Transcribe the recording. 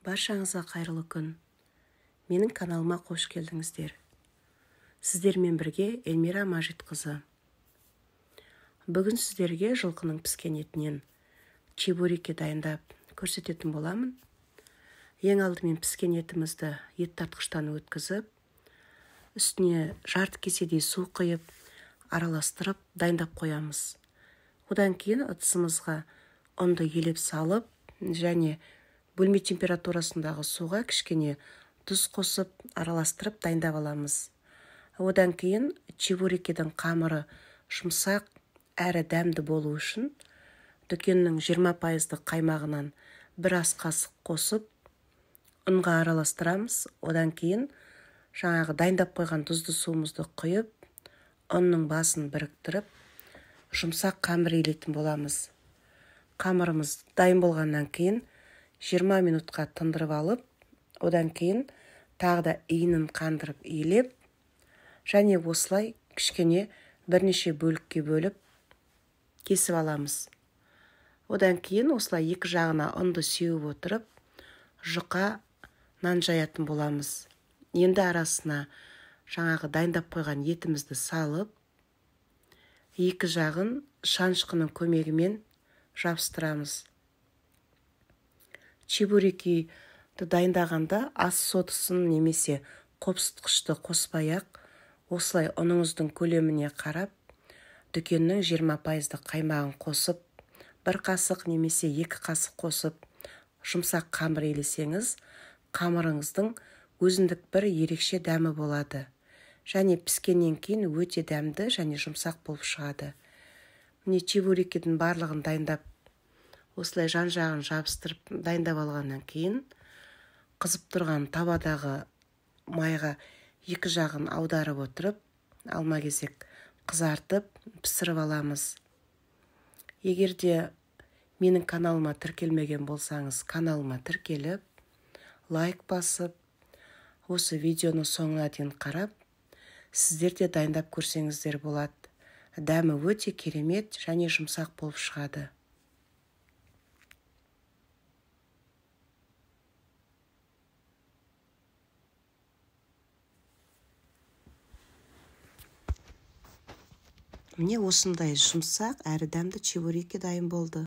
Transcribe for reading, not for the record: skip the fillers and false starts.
Баршаңызға қайырлы күн. Менің каналыма қош келдіңіздер. Сіздермен бірге Эльмира Мажитқызы. Бүгін сіздерге жылқының піскен етінен чебуреки дайындап көрсететін боламын. Ең алдымен піскен етімізді ет тартқыштан өткізіп, үстіне жарты кеседей су құйып, араластырып дайындап қоямыз. Одан кейін ыдысымызға ұнды елеп салып, және бөлме температурасындағы суға кішкене тұз қосып, араластырып дайындап аламыз. Одан кейін чебурекидің қамыры жұмсақ әрі дәмді болу үшін дүкеннің 20% қаймағынан бір ас қасық қосып, ұнға араластырамыз. Одан кейін жаңағы дайындап қойған тұзды суымызды құйып, ұнның басын біріктіріп, жұмсақ қамыр илейтін боламыз. Қамырымыз дайын болғаннан кейін 20 минутқа тындырып алып, одан кейін тағы да иінін қандырып илеп, және осылай кішкене бірнеше бөлікке бөліп кесіп аламыз. Одан кейін осылай екі жағына ұнды сеуіп отырып, жұқа нан жаятын боламыз. Енді арасына жаңағы дайындап қойған етімізді салып, екі жағын шанышқының көмегімен жабыстырамыз. Чебурекиді дайындағанда ас содысын немесе қопсытқышты қоспай-ақ, осылай ұныңыздың көлеміне қарап, дүкеннің 20% қаймағын қосып, бір қасық немесе екі қасық қосып, жұмсақ қамыр елесеңіз, қамырыңыздың өзіндік бір ерекше дәмі болады. Және піскеннен кейін өте дәмді және жұмсақ болып шығады. Міне чебурекидің барлығын дайындап, осылай жан-жағын жабыстырып дайындап алғаннан кейін, қызып тұрған табадағы майға екі жағын аударып отырып, алма-кезек қызартып, пісіріп аламыз. Егер де менің каналыма тіркелмеген болсаңыз, каналыма тіркеліп, лайк басып, осы видеоны соңына дейін қарап, сіздер де дайындап көрсеңіздер болады. Дәмі өте керемет және жұмсақ болып шығады. Міне осындай жұмсақ әрі дәмді чебуреки дайын болды.